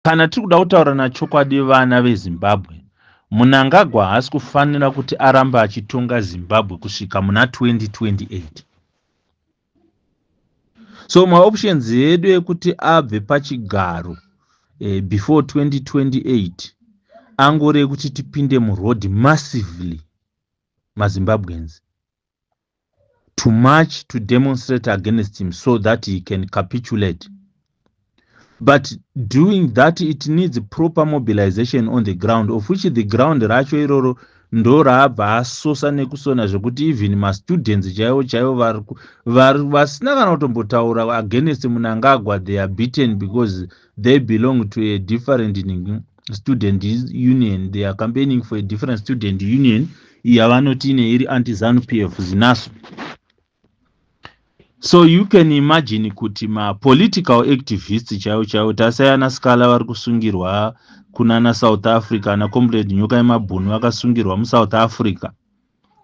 kana tiri kuda kutaura nachokwadi vana veZimbabwe, Mnangagwa haasi kufanira kuti aramba achitonga Zimbabwe kusvika muna 2028. So maoptions edu ekuti abve pachigaro before 2028 angore ekuti tipinde muroad massively maZimbabweans to march to demonstrate against him so that he can capitulate. But doing that, it needs proper mobilization on the ground, of which the ground racho iroro ndo raabva asosa nekusona zvekuti even mastudents chaivo vasina kana kutombotaura against Mnangagwa, they are beaten because they belong to a different student union. They are campaigning for a different student union yavanoti ine iri anti-ZANU-PF zinaso. So you can imagine kuti political activists chaivo tasayana Scala vari kusungirwa kunana South Africa, na Comrade Nyoka Yemabhunu vakasungirwa muSouth Africa,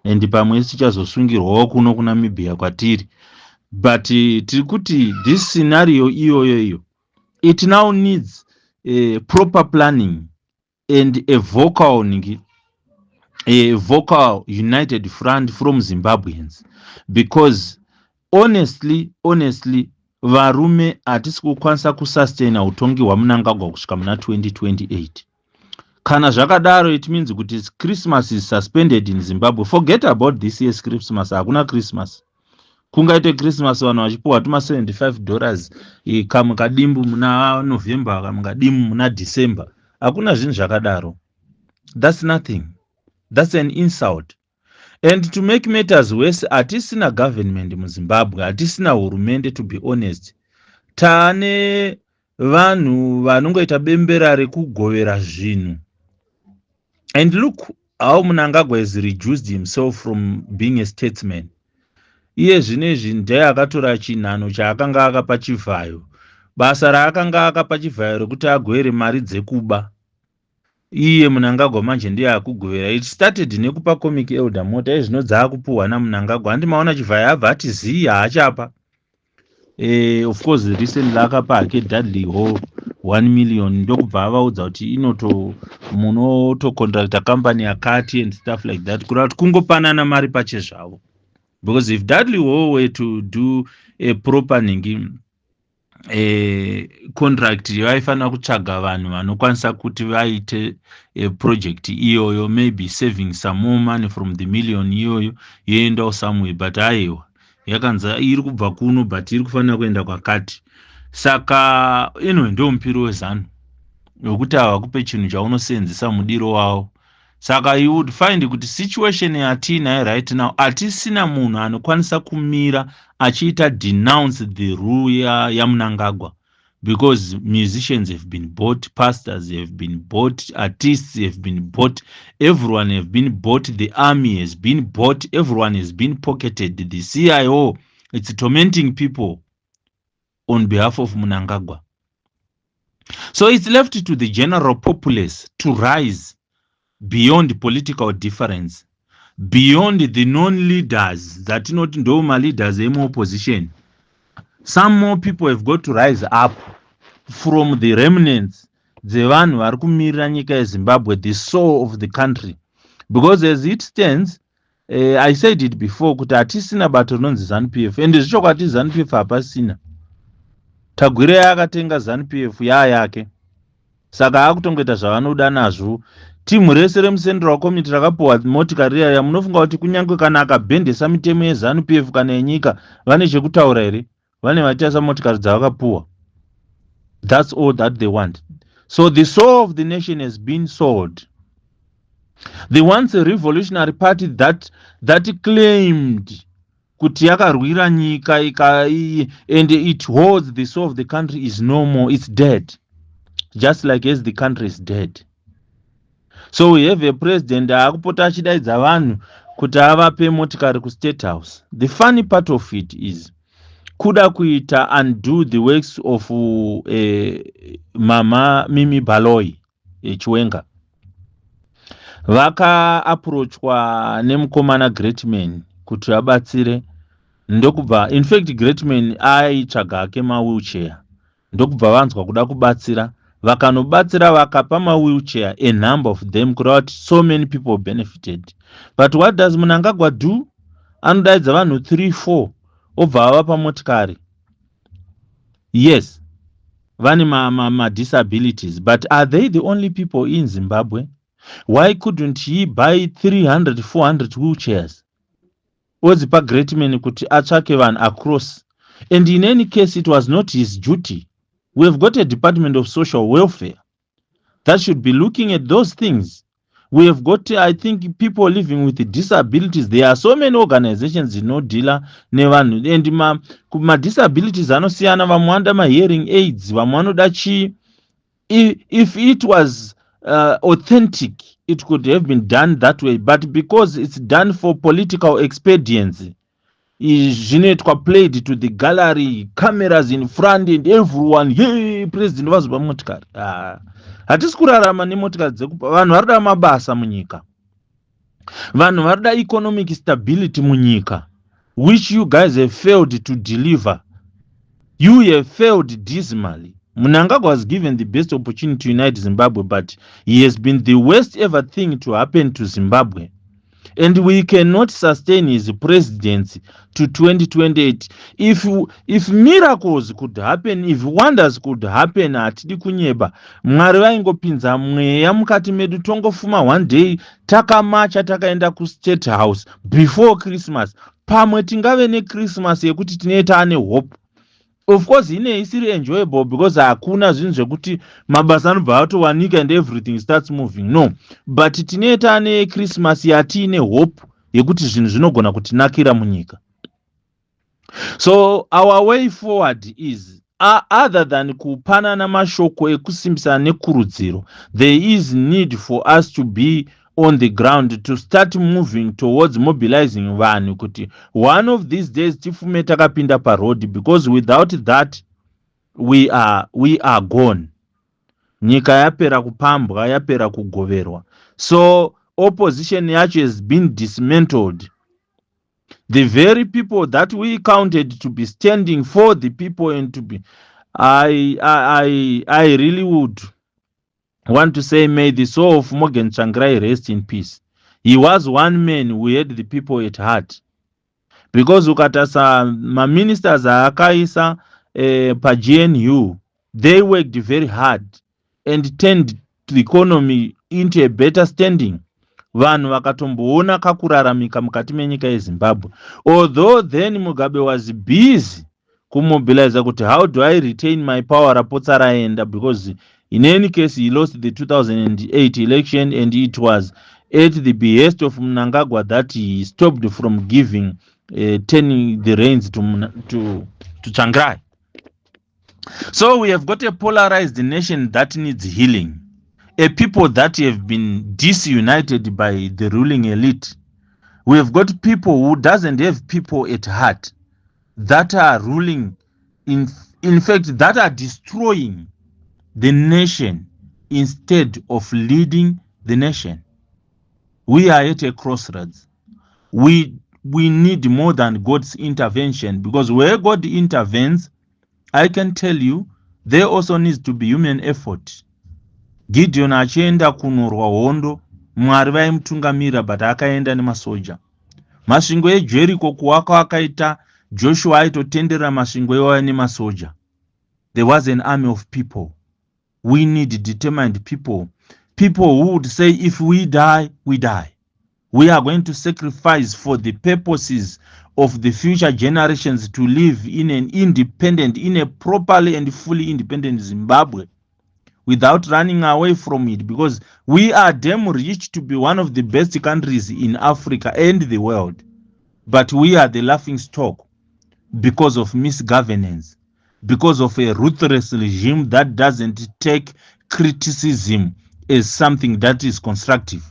and pamwe tichazosungirwawo kuno kuNamibia kwatiri. But tiri kuti this scenario iyo it now needs proper planning and a vocal united front from Zimbabweans, because honestly varume hatisi kukwanisa kusustaina utongi hwaMnangagwa kusvika muna 2028. Kana zvakadaro, it means kuti Christmas is suspended in Zimbabwe. Forget about this year's Christmas. Hakuna Christmas. Kungaite Christmas vanhu vachipuwa tuma $75 kamwe kadimbu muna November, kamwe kadimbu muna December. Hakuna zvinhu zvakadaro. That's nothing. That's an insult. And to make matters worse, hatisina government muZimbabwe, hatisina hurumende, to be honest. Taane vanhu vanongoita bembera rekugovera zvinhu. And look how Mnangagwa has reduced himself from being a statesman. Iye zvinezvi ndiye akatora chinhano chaakanga akapa Chivhayo. Basa raakanga akapa Chivhayo rekuti agovere mari dzekuba, iye Mnangagwa manje ndiye akugovera. It started nekupa Comic Elder mota izvino dzaakupuhwa naMnangagwa. Handi maona Chivhayo abva ati zii haachapa. Of course recently akapa hake Dudley Hall 1 million, ndokubva avaudza kuti munoto contractor company yakati and stuff like that, kuri kuti kungopanana mari pache zvavo. Because if Dudley Hall were to do a proper contract, vaifanira kutsvaga vanhu vanokwanisa kuti vaite project iyoyo, maybe saving some more money from the million iyoyo yoendawo somewhere. But aiwa yakanza iri kubva kuno, but iri kufanira kuenda kwakati. Saka ndo mupiro weZANU wekuti havakupe chinhu chaunosenzesa mudiro wavo. Saka you would find kuti situation yatina right now, hatisina munhu anokwanisa kumira achiita denounce the rule yaMnangagwa, because musicians have been bought, pastors have been bought, artists have been bought, everyone have been bought, the army has been bought, everyone has been pocketed. The CIO, it's tormenting people on behalf of Mnangagwa. So it's left to the general populace to rise beyond political difference, beyond the non-leaders that not ndoma leaders in opposition. Some more people have got to rise up from the remnants, the vanhu vari kumirira nyika yeZimbabwe, the soul of the country. Because as it stands, I said it before, kuti hatisina bato rinonzi ZANU-PF, and zvichokwadi ZANU-PF hapasina. Tagwire akatenga ZANU-PF yake, saka akutongoita zvavanoda nazvo. Timu rese remuCentral Committee rakapuhwa motikari iya, munofunga kuti kunyange kana akabhendesa mitemo yeZANU-PF kana yenyika vane chekutaura here? Vane vatasa motikari dzavakapuhwa. That's all that they want. So the soul of the nation has been sold. The once a revolutionary party that claimed kuti yakarwira nyika and it holds the soul of the country is no more. It's dead. Just like as the country is dead. So we have a president akupota achidaidza vanhu kuti avape motikari kuState House. The funny part of it is kuda kuita undo the works of Mama Mimi Baloyi Chiwenga. Vaka approachwa nemukomana Greatman kuti vabatsire, ndokubva in fact Greatman aitsvaga hake mawheelchair, ndokubva vanzwa kuda kubatsira vakanobatsira vakapa mawheelchair, a number of them, kureva kuti so many people benefited. But what does Mnangagwa do? Anodaidza vanhu 3-4 obva ava pamotikari. Yes, vane ma-disabilities, but are they the only people in Zimbabwe? Why couldn't he buy 300-400 wheelchairs odzipa great man kuti atsvake vanhu across? And in any case, it was not his duty. We have got a Department of Social Welfare that should be looking at those things. We have got, I think, people living with disabilities. There are so many organizations in dealer nevanhu, and ma disabilities anosiyana, vamwe vanoda ma hearing aids, vamwe vanoda chi. If it was authentic, it could have been done that way, but because it's done for political expediency, zvinoitwa played to the gallery, cameras in front and everyone, hey, president vazopa motikari. Hatisi kurarama nemotikari dzekupa vanhu. Varida mabasa munyika, vanhu varida economic stability munyika, which you guys have failed to deliver. You have failed dismally. Mnangagwa was given the best opportunity to unite Zimbabwe, but he has been the worst ever thing to happen to Zimbabwe. And we cannot sustain his presidency to 2028. If miracles could happen, if wonders could happen, hatidi kunyeba. Mwari vaingopinza mweya mukati medu tongofuma one day takamacha takaenda ku State House before Christmas. Pamwe tingave ne Christmas yekuti tinoita ane hope. Of course, ine isiri enjoyable because hakuna zvinhu zvekuti mabasa anobva atowanika and everything starts moving. No, but tinoita ane Christmas yatiine hope yekuti zvinhu zvinogona kutinakira munyika. So our way forward is other than kupanana mashoko ekusimbisa nekurudziro, there is need for us to be on the ground, to start moving towards mobilizing vanhu kuti one of these days tifume takapinda parodi, because without that we are gone. Nyika yapera kupambwa, yapera kugoverwa. So opposition yacho has been dismantled. The very people that we counted to be standing for the people and to be, I really would want to say, may the soul of Morgan Tsvangirai rest in peace. He was one man who had the people at heart. Because ukatasa ma-ministers akaisa pa GNU, they worked very hard and turned the economy into a better standing. Vanhu vakatomboona kakuraramika mukati menyika yeZimbabwe. Although then Mugabe was busy kumobilize kuti how do I retain my power rapotsa raenda, because in any case he lost the 2008 election, and it was at the behest of Mnangagwa that he stopped from giving turning the reins to Tsvangirai. So we have got a polarized nation that needs healing, a people that have been disunited by the ruling elite. We have got people who doesn't have people at heart, that are ruling, in fact, that are destroying the nation instead of leading the nation. We are at a crossroads. We need more than God's intervention, because where God intervenes, I can tell you, there also needs to be human effort. Gideon achienda kunorwa hondo, Mwari vaimutungamira, but akaenda nemasoja. Masvingo eJericho kuwaka akaita Joshua aitotendera masvingo iwaya nemasoja. There was an army of people. We need determined people. People who would say, if we die, we die. We are going to sacrifice for the purposes of the future generations to live in an independent, in a properly and fully independent Zimbabwe, without running away from it, because we are damn rich to be one of the best countries in Africa and the world. But we are the laughing stock because of misgovernance, because of a ruthless regime that doesn't take criticism as something that is constructive.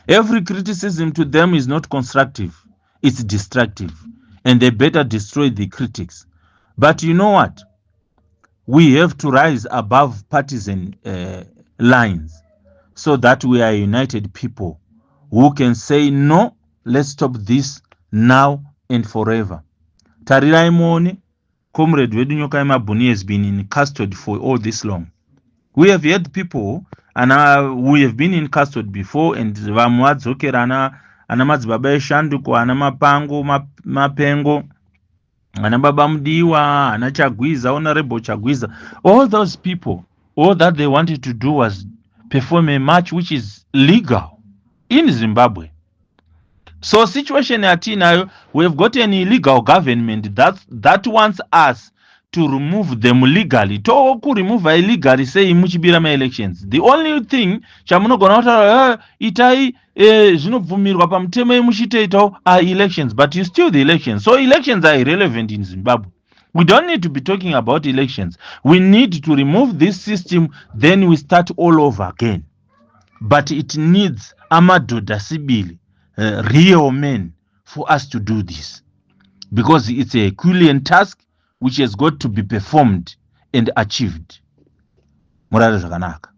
Every criticism to them is not constructive, it's destructive, and they better destroy the critics. But you know what? We have to rise above partisan lines, so that we are a united people who can say, no, let's stop this now and forever. Tarirai muone, comrade wedu Nyoka Mabuni has been in custody for all this long. We have had people who have been in custody before, and vamwe vadzokera ana madzibaba eshanduko, ana mapango mapengo, ana baba mudiwa, ana Chagwiza, Honorable Chagwiza. All those people, all that they wanted to do was perform a march which is legal in Zimbabwe. So situation atinayo, we have got an illegal government that wants us to remove them legally. To remove illegally, say muchibira ma elections. The only thing chamunogona kutaura itai zvinobvumirwa pamutemo muchitoitawo are elections, but you still the elections. So elections are irrelevant in Zimbabwe. We don't need to be talking about elections. We need to remove this system, then we start all over again. But it needs Amadou Sibili, real men, for us to do this, because it's a Herculean task which has got to be performed and achieved. Murare zvakanaka.